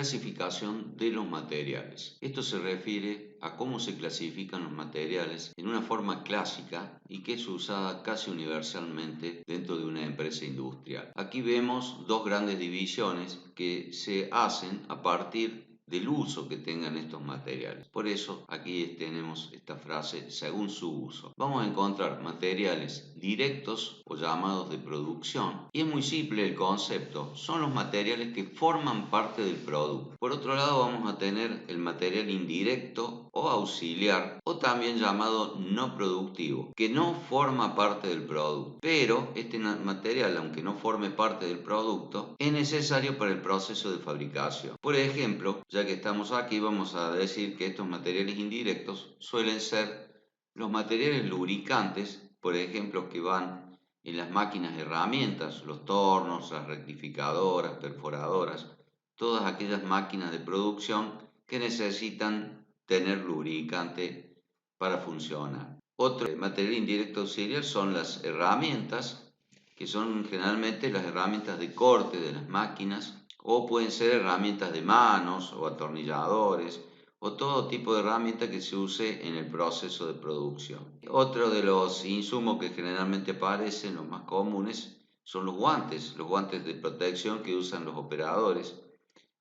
clasificación de los materiales. Esto se refiere a cómo se clasifican los materiales en una forma clásica y que es usada casi universalmente dentro de una empresa industrial. Aquí vemos dos grandes divisiones que se hacen a partir del uso que tengan estos materiales. Por eso aquí tenemos esta frase, según su uso. Vamos a encontrar materiales directos o llamados de producción. Y es muy simple el concepto, son los materiales que forman parte del producto. Por otro lado vamos a tener el material indirecto o auxiliar, o también llamado no productivo, que no forma parte del producto. Pero este material, aunque no forme parte del producto, es necesario para el proceso de fabricación. Por ejemplo, ya que estamos aquí, vamos a decir que estos materiales indirectos suelen ser los materiales lubricantes, por ejemplo, que van en las máquinas herramientas, los tornos, las rectificadoras, perforadoras, todas aquellas máquinas de producción que necesitan tener lubricante para funcionar. Otro material indirecto auxiliar son las herramientas, que son generalmente las herramientas de corte de las máquinas, o pueden ser herramientas de manos o atornilladores, o todo tipo de herramienta que se use en el proceso de producción. Otro de los insumos que generalmente aparecen, los más comunes, son los guantes de protección que usan los operadores,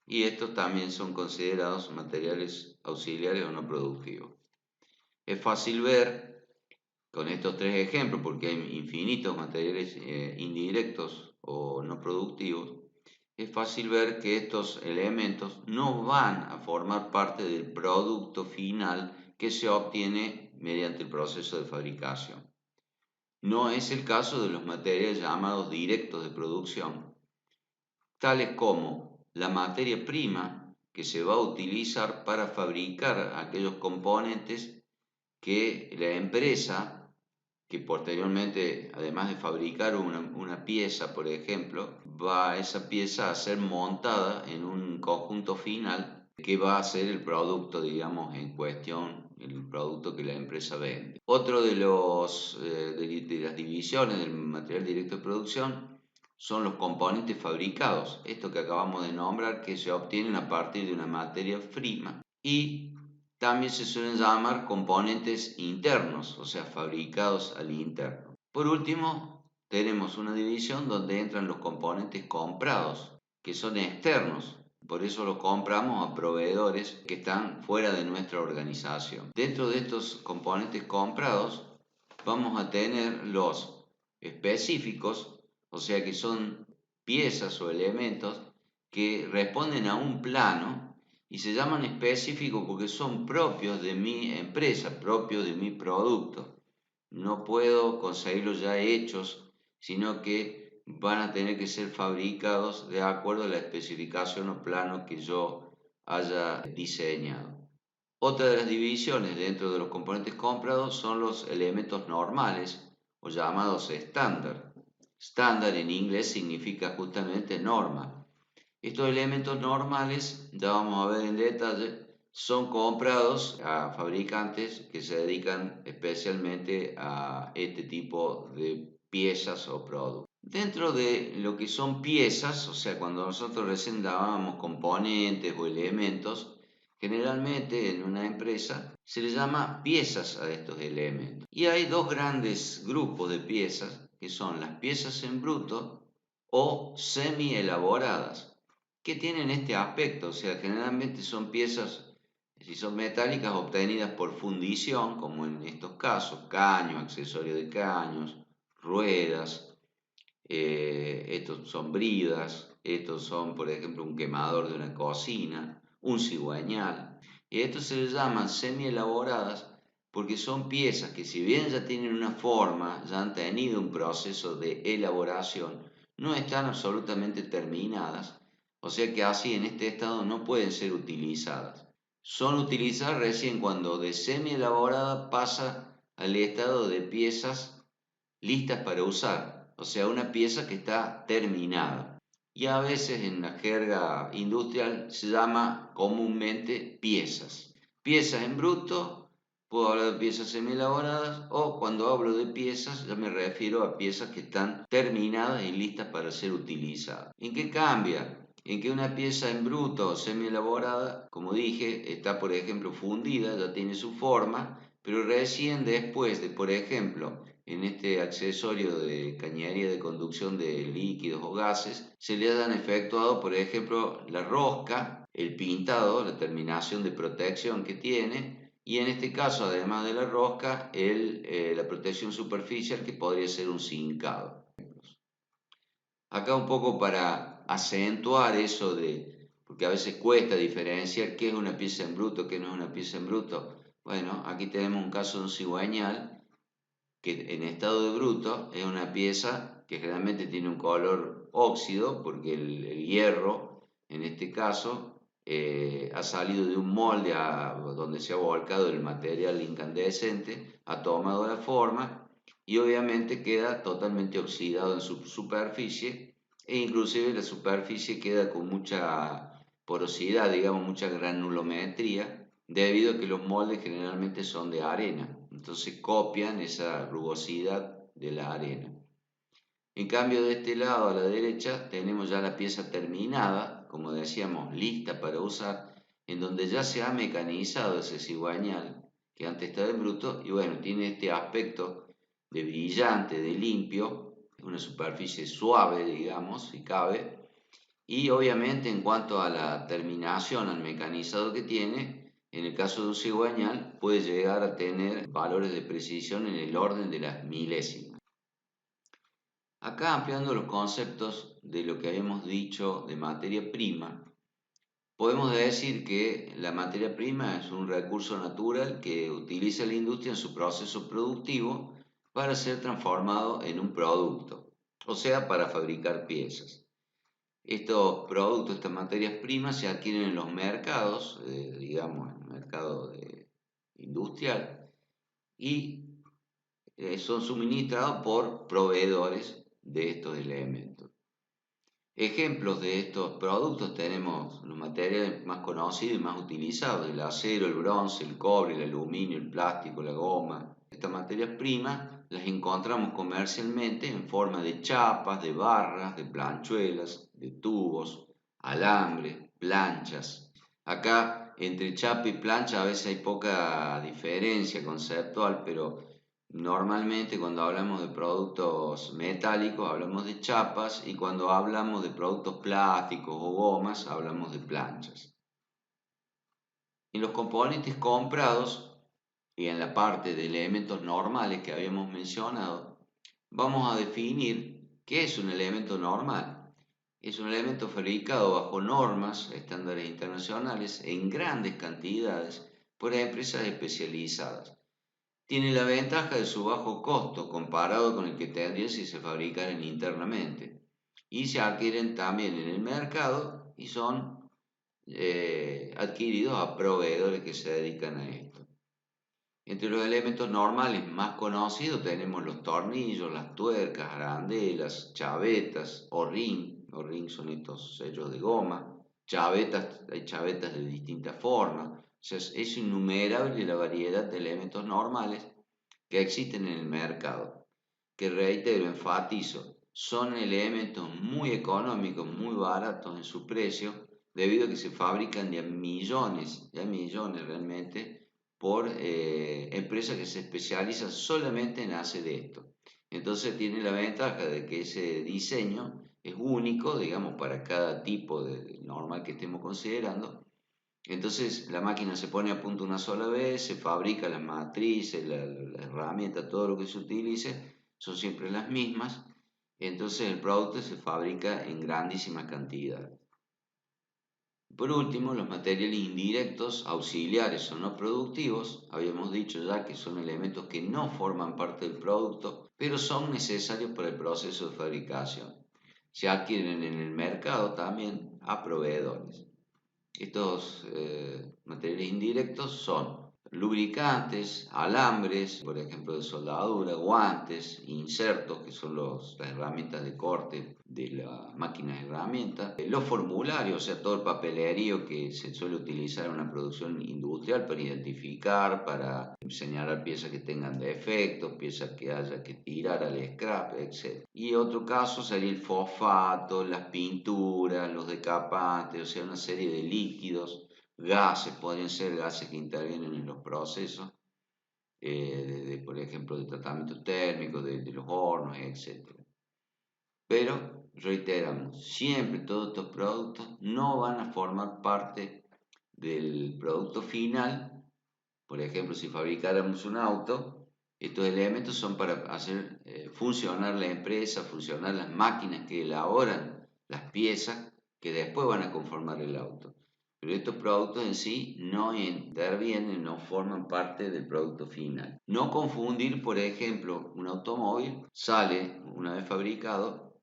y estos también son considerados materiales auxiliares o no productivos. Es fácil ver con estos tres ejemplos, porque hay infinitos materiales indirectos o no productivos, es fácil ver que estos elementos no van a formar parte del producto final que se obtiene mediante el proceso de fabricación. No es el caso de los materiales llamados directos de producción, tales como la materia prima que se va a utilizar para fabricar aquellos componentes que la empresa, que posteriormente, además de fabricar una pieza, por ejemplo, va esa pieza a ser montada en un conjunto final que va a ser el producto, digamos, en cuestión, el producto que la empresa vende. Otro de las divisiones del material directo de producción son los componentes fabricados, esto que acabamos de nombrar, que se obtienen a partir de una materia prima, y también se suelen llamar componentes internos, o sea, fabricados al interno. Por último, tenemos una división donde entran los componentes comprados, que son externos. Por eso los compramos a proveedores que están fuera de nuestra organización. Dentro de estos componentes comprados vamos a tener los específicos, o sea que son piezas o elementos que responden a un plano y se llaman específicos porque son propios de mi empresa, propios de mi producto. No puedo conseguirlos ya hechos, sino que van a tener que ser fabricados de acuerdo a la especificación o plano que yo haya diseñado. Otra de las divisiones dentro de los componentes comprados son los elementos normales o llamados estándar. Estándar en inglés significa justamente norma. Estos elementos normales, ya vamos a ver en detalle, son comprados a fabricantes que se dedican especialmente a este tipo de piezas o productos. Dentro de lo que son piezas, o sea, cuando nosotros recién dábamos componentes o elementos, generalmente en una empresa se le llama piezas a estos elementos. Y hay dos grandes grupos de piezas, que son las piezas en bruto o semi elaboradas, que tienen este aspecto, o sea, generalmente son piezas, si son metálicas, obtenidas por fundición, como en estos casos, caños, accesorios de caños, ruedas, estos son bridas, estos son, por ejemplo, un quemador de una cocina, un cigüeñal, y estos se les llaman semi-elaboradas porque son piezas que, si bien ya tienen una forma, ya han tenido un proceso de elaboración, no están absolutamente terminadas, o sea que así en este estado no pueden ser utilizadas. Son utilizadas recién cuando de semi-elaborada pasa al estado de piezas listas para usar, o sea, una pieza que está terminada. Y a veces en la jerga industrial se llama comúnmente piezas. Piezas en bruto, puedo hablar de piezas semi-elaboradas, o cuando hablo de piezas ya me refiero a piezas que están terminadas y listas para ser utilizadas. ¿En qué cambia en que una pieza en bruto o semi elaborada, como dije, está por ejemplo fundida, ya tiene su forma, pero recién después de, por ejemplo, en este accesorio de cañería de conducción de líquidos o gases, se le han efectuado, por ejemplo, la rosca, el pintado, la terminación de protección que tiene, y en este caso, además de la rosca, la protección superficial que podría ser un cincado. Acá un poco para acentuar eso de, porque a veces cuesta diferenciar qué es una pieza en bruto, qué no es una pieza en bruto. Bueno, aquí tenemos un caso de un cigüeñal que en estado de bruto es una pieza que generalmente tiene un color óxido, porque el hierro, en este caso, ha salido de un molde donde se ha volcado el material incandescente, ha tomado la forma y obviamente queda totalmente oxidado en su superficie e inclusive la superficie queda con mucha porosidad, digamos, mucha granulometría, debido a que los moldes generalmente son de arena, entonces copian esa rugosidad de la arena. En cambio, de este lado a la derecha tenemos ya la pieza terminada, como decíamos, lista para usar, en donde ya se ha mecanizado ese cigüeñal que antes estaba en bruto y bueno, tiene este aspecto de brillante, de limpio, una superficie suave, digamos, si cabe, y obviamente en cuanto a la terminación, al mecanizado que tiene, en el caso de un cigüeñal puede llegar a tener valores de precisión en el orden de las milésimas. Acá ampliando los conceptos de lo que habíamos dicho de materia prima, podemos decir que la materia prima es un recurso natural que utiliza la industria en su proceso productivo para ser transformado en un producto, o sea, para fabricar piezas. Estos productos, estas materias primas se adquieren en los mercados, digamos, en el mercado industrial, y son suministrados por proveedores de estos elementos. Ejemplos de estos productos tenemos los materiales más conocidos y más utilizados: el acero, el bronce, el cobre, el aluminio, el plástico, la goma. Estas materias primas las encontramos comercialmente en forma de chapas, de barras, de planchuelas, de tubos, alambre, planchas. Acá entre chapa y plancha a veces hay poca diferencia conceptual, pero normalmente cuando hablamos de productos metálicos hablamos de chapas y cuando hablamos de productos plásticos o gomas hablamos de planchas. En los componentes comprados y en la parte de elementos normales que habíamos mencionado, vamos a definir qué es un elemento normal. Es un elemento fabricado bajo normas, estándares internacionales, en grandes cantidades por empresas especializadas. Tiene la ventaja de su bajo costo comparado con el que tendría si se fabricaran internamente. Y se adquieren también en el mercado y son adquiridos a proveedores que se dedican a esto. Entre los elementos normales más conocidos tenemos los tornillos, las tuercas, arandelas, chavetas o ring. Los ring son estos sellos de goma. Chavetas, hay chavetas de distintas formas. O sea, es innumerable la variedad de elementos normales que existen en el mercado, que reitero, enfatizo, son elementos muy económicos, muy baratos en su precio, debido a que se fabrican de a millones realmente, por empresas que se especializan solamente en hacer esto. Entonces tiene la ventaja de que ese diseño es único, digamos, para cada tipo de normal que estemos considerando. Entonces la máquina se pone a punto una sola vez, se fabrica las matrices, la herramienta, todo lo que se utilice, son siempre las mismas. Entonces el producto se fabrica en grandísimas cantidades. Por último, los materiales indirectos, auxiliares o no productivos, habíamos dicho ya que son elementos que no forman parte del producto, pero son necesarios para el proceso de fabricación. Se adquieren en el mercado también a proveedores. Estos materiales indirectos son lubricantes, alambres, por ejemplo, de soldadura, guantes, insertos, que son las herramientas de corte de la máquina de herramientas, los formularios, o sea, todo el papelerío que se suele utilizar en una producción industrial para identificar, para señalar piezas que tengan defectos, piezas que haya que tirar al scrap, etc. Y otro caso sería el fosfato, las pinturas, los decapantes, o sea, una serie de líquidos, gases, podrían ser gases que intervienen en los procesos, por ejemplo, de tratamiento térmico, de los hornos, etc. Pero, reiteramos, siempre todos estos productos no van a formar parte del producto final. Por ejemplo, si fabricáramos un auto, estos elementos son para hacer funcionar la empresa, funcionar las máquinas que elaboran las piezas que después van a conformar el auto. Pero estos productos en sí no intervienen, no forman parte del producto final. No confundir, por ejemplo, un automóvil sale una vez fabricado,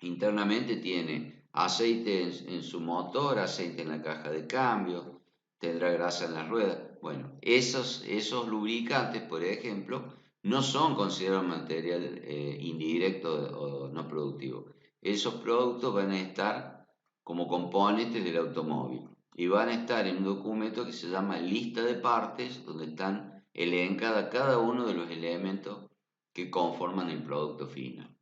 internamente tiene aceite en su motor, aceite en la caja de cambio, tendrá grasa en las ruedas. Bueno, esos lubricantes, por ejemplo, no son considerados material indirecto o no productivo. Esos productos van a estar como componentes del automóvil y van a estar en un documento que se llama lista de partes, donde están elencadas cada uno de los elementos que conforman el producto final.